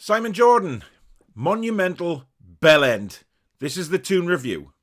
Simon Jordan, monumental bell end. This is the Toon review.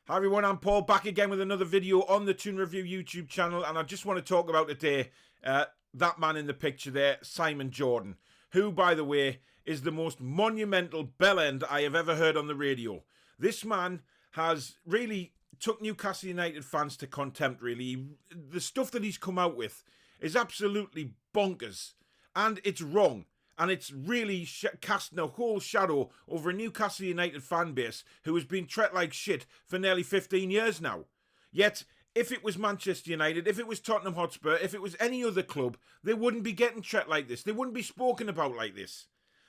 Hi everyone, I'm Paul, back again with another video on the Toon Review YouTube channel, and I just want to talk about today that man in the picture there, Simon Jordan, who, by the way, is the most monumental bell end I have ever heard on the radio. This man has really took Newcastle United fans to contempt, really. The stuff that he's come out with is absolutely bonkers, and it's wrong. And it's really casting a whole shadow over a Newcastle United fan base who has been treated like shit for nearly 15 years now. Yet, if it was Manchester United, if it was Tottenham Hotspur, if it was any other club, they wouldn't be getting treated like this. They wouldn't be spoken about like this.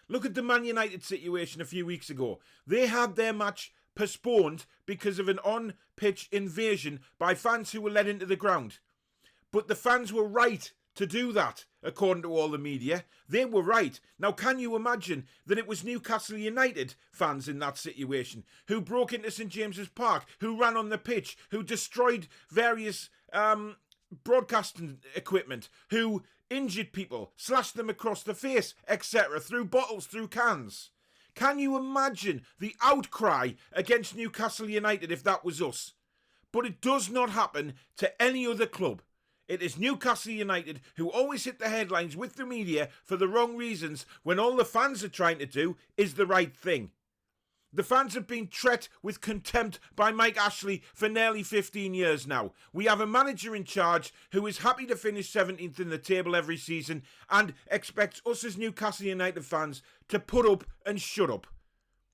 Look at the Man United situation a few weeks ago. They had their match postponed because of an on-pitch invasion by fans who were let into the ground. But the fans were right to do that, according to all the media. They were right. Now, can you imagine that it was Newcastle United fans in that situation who broke into St James's Park, who ran on the pitch, who destroyed various broadcasting equipment, who injured people, slashed them across the face, etc., through bottles, through cans? Can you imagine the outcry against Newcastle United if that was us? But it does not happen to any other club. It is Newcastle United who always hit the headlines with the media for the wrong reasons when all the fans are trying to do is the right thing. The fans have been treated with contempt by Mike Ashley for nearly 15 years now. We have a manager in charge who is happy to finish 17th in the table every season and expects us as Newcastle United fans to put up and shut up.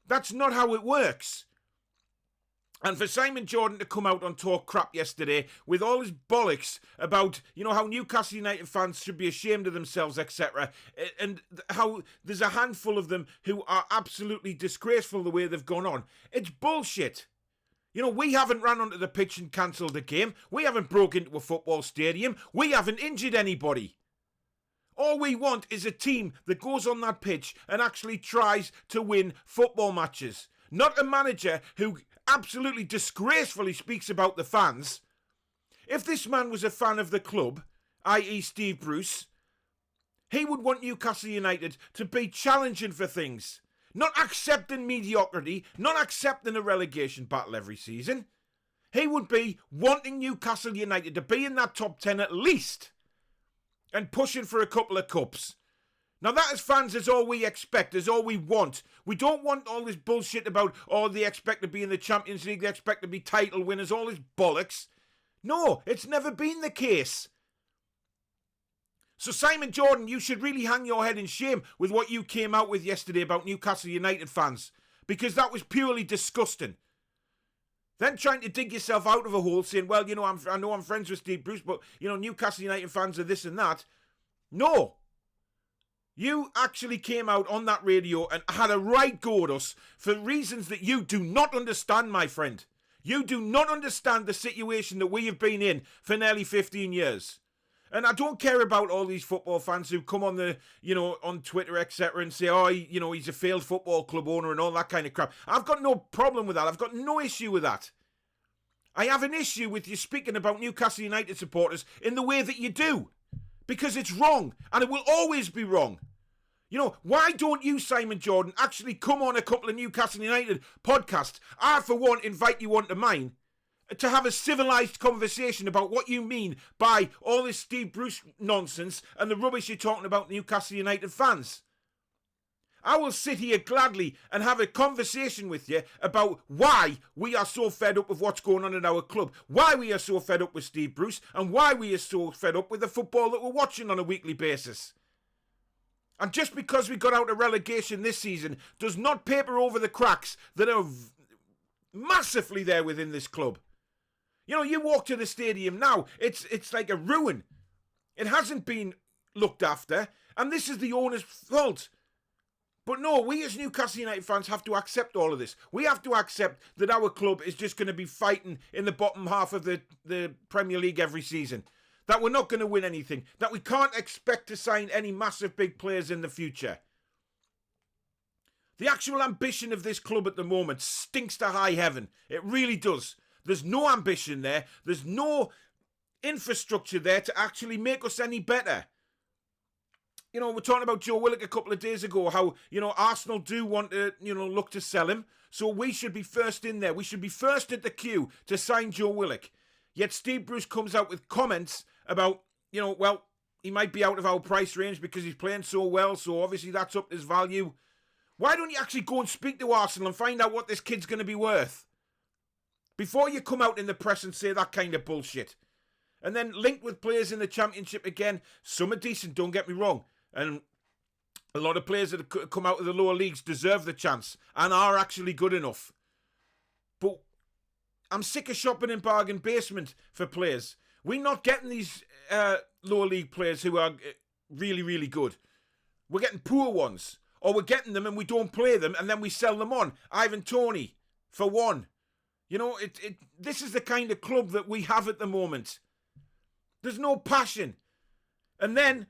That's not how it works. And for Simon Jordan to come out on talk crap yesterday with all his bollocks about, how Newcastle United fans should be ashamed of themselves, etc., and how there's a handful of them who are absolutely disgraceful the way they've gone on. It's bullshit. We haven't ran onto the pitch and cancelled a game. We haven't broke into a football stadium. We haven't injured anybody. All we want is a team that goes on that pitch and actually tries to win football matches. Not a manager who absolutely disgracefully speaks about the fans. If this man was a fan of the club, i.e. Steve Bruce, he would want Newcastle United to be challenging for things, not accepting mediocrity, not accepting a relegation battle every season. He would be wanting Newcastle United to be in that top 10 at least and pushing for a couple of cups. Now that as fans is all we expect, is all we want. We don't want all this bullshit about, they expect to be in the Champions League, they expect to be title winners, all this bollocks. No, it's never been the case. So Simon Jordan, you should really hang your head in shame with what you came out with yesterday about Newcastle United fans, because that was purely disgusting. Then trying to dig yourself out of a hole saying, well, I know I'm friends with Steve Bruce, but, Newcastle United fans are this and that. No. You actually came out on that radio and had a right go at us for reasons that you do not understand, my friend. You do not understand the situation that we have been in for nearly 15 years. And I don't care about all these football fans who come on on Twitter, etc., and say, he's a failed football club owner and all that kind of crap. I've got no problem with that. I've got no issue with that. I have an issue with you speaking about Newcastle United supporters in the way that you do. Because it's wrong. And it will always be wrong. Why don't you, Simon Jordan, actually come on a couple of Newcastle United podcasts? I, for one, invite you onto mine to have a civilised conversation about what you mean by all this Steve Bruce nonsense and the rubbish you're talking about Newcastle United fans. I will sit here gladly and have a conversation with you about why we are so fed up with what's going on in our club, why we are so fed up with Steve Bruce, and why we are so fed up with the football that we're watching on a weekly basis. And just because we got out of relegation this season does not paper over the cracks that are massively there within this club. You walk to the stadium now, it's like a ruin. It hasn't been looked after, and this is the owner's fault. But no, we as Newcastle United fans have to accept all of this. We have to accept that our club is just going to be fighting in the bottom half of the Premier League every season. That we're not going to win anything. That we can't expect to sign any massive big players in the future. The actual ambition of this club at the moment stinks to high heaven. It really does. There's no ambition there. There's no infrastructure there to actually make us any better. You know, we're talking about Joe Willock a couple of days ago, how, you know, Arsenal do want to, you know, look to sell him. So we should be first in there. We should be first at the queue to sign Joe Willock. Yet Steve Bruce comes out with comments about, you know, well, he might be out of our price range because he's playing so well, so obviously that's up his value. Why don't you actually go and speak to Arsenal and find out what this kid's going to be worth? Before you come out in the press and say that kind of bullshit. And then linked with players in the Championship again. Some are decent, don't get me wrong. And a lot of players that have come out of the lower leagues deserve the chance and are actually good enough. But I'm sick of shopping in bargain basement for players. We're not getting these lower league players who are really, really good. We're getting poor ones. Or we're getting them and we don't play them and then we sell them on. Ivan Toney, for one. You know, this is the kind of club that we have at the moment. There's no passion. And then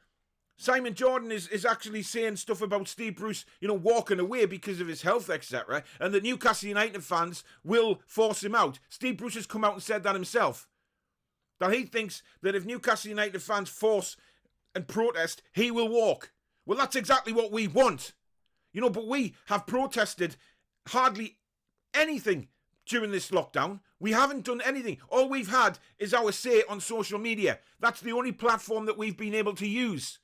Simon Jordan is actually saying stuff about Steve Bruce, you know, walking away because of his health, etc. And the Newcastle United fans will force him out. Steve Bruce has come out and said that himself. That he thinks that if Newcastle United fans force and protest, he will walk. Well, that's exactly what we want. You know, but we have protested hardly anything during this lockdown. We haven't done anything. All we've had is our say on social media. That's the only platform that we've been able to use.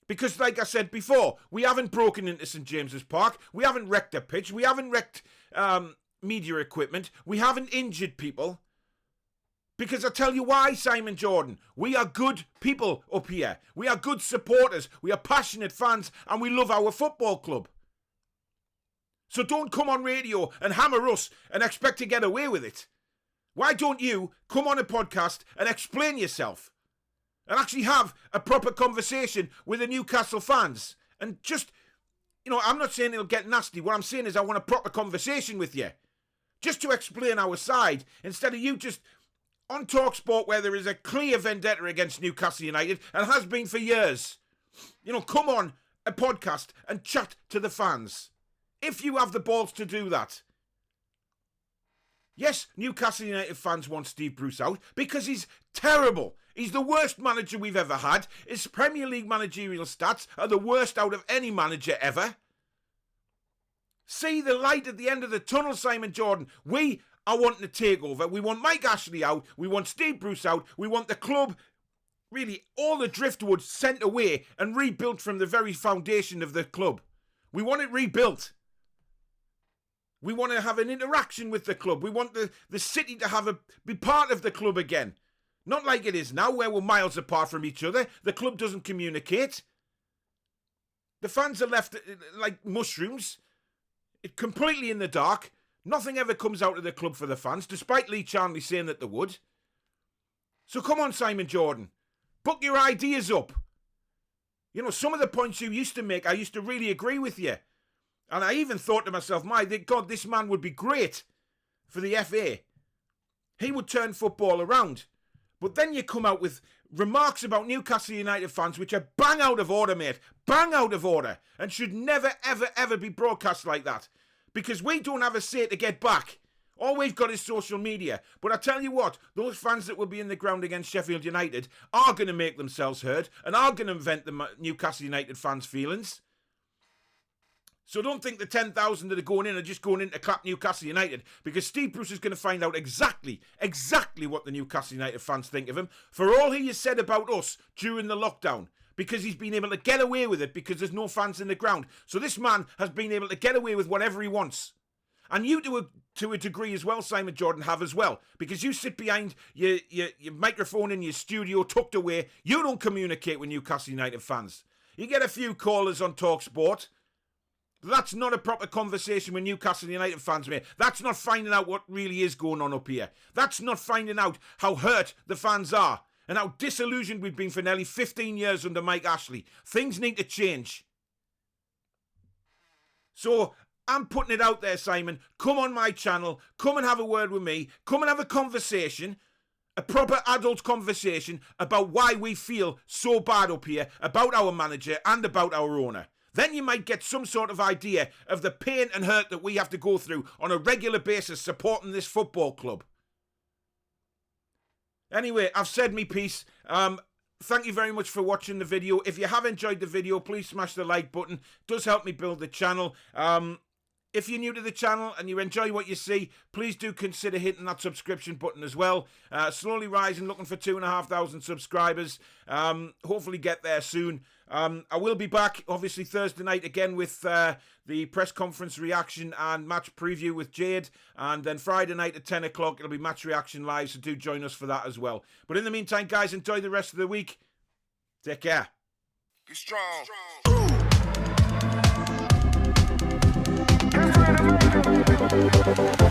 Because, like I said before, we haven't broken into St James's Park. We haven't wrecked a pitch. We haven't wrecked media equipment. We haven't injured people. Because I tell you why, Simon Jordan. We are good people up here. We are good supporters. We are passionate fans. And we love our football club. So don't come on radio and hammer us and expect to get away with it. Why don't you come on a podcast and explain yourself? And actually have a proper conversation with the Newcastle fans. And just, you know, I'm not saying it'll get nasty. What I'm saying is I want a proper conversation with you. Just to explain our side. Instead of you just on TALKSPORT where there is a clear vendetta against Newcastle United. And has been for years. You know, come on a podcast and chat to the fans. If you have the balls to do that. Yes, Newcastle United fans want Steve Bruce out because he's terrible. He's the worst manager we've ever had. His Premier League managerial stats are the worst out of any manager ever. See the light at the end of the tunnel, Simon Jordan. We are wanting to take over. We want Mike Ashley out. We want Steve Bruce out. We want the club, really, all the driftwood sent away and rebuilt from the very foundation of the club. We want it rebuilt. We want to have an interaction with the club. We want the city to be part of the club again. Not like it is now, where we're miles apart from each other. The club doesn't communicate. The fans are left like mushrooms, completely in the dark. Nothing ever comes out of the club for the fans, despite Lee Charnley saying that they would. So come on, Simon Jordan. Book your ideas up. You know, some of the points you used to make, I used to really agree with you. And I even thought to myself, my God, this man would be great for the FA. He would turn football around. But then you come out with remarks about Newcastle United fans which are bang out of order, mate. Bang out of order. And should never, ever, ever be broadcast like that. Because we don't have a say to get back. All we've got is social media. But I tell you what, those fans that will be in the ground against Sheffield United are going to make themselves heard and are going to vent the Newcastle United fans' feelings. So don't think the 10,000 that are going in are just going in to clap Newcastle United, because Steve Bruce is going to find out exactly what the Newcastle United fans think of him for all he has said about us during the lockdown, because he's been able to get away with it because there's no fans in the ground. So this man has been able to get away with whatever he wants. And you to a degree as well, Simon Jordan, have as well, because you sit behind your microphone in your studio tucked away. You don't communicate with Newcastle United fans. You get a few callers on TALKSPORT. That's not a proper conversation with Newcastle United fans, mate. That's not finding out what really is going on up here. That's not finding out how hurt the fans are and how disillusioned we've been for nearly 15 years under Mike Ashley. Things need to change. So I'm putting it out there, Simon. Come on my channel. Come and have a word with me. Come and have a conversation. A proper adult conversation about why we feel so bad up here about our manager and about our owner. Then you might get some sort of idea of the pain and hurt that we have to go through on a regular basis supporting this football club. Anyway, I've said me piece. Thank you very much for watching the video. If you have enjoyed the video, please smash the like button. It does help me build the channel. If you're new to the channel and you enjoy what you see, please do consider hitting that subscription button as well. Slowly rising, looking for 2,500 subscribers. Hopefully get there soon. I will be back, obviously, Thursday night again with the press conference reaction and match preview with Jade. And then Friday night at 10 o'clock, it'll be match reaction live, so do join us for that as well. But in the meantime, guys, enjoy the rest of the week. Take care. Be strong. Get ready.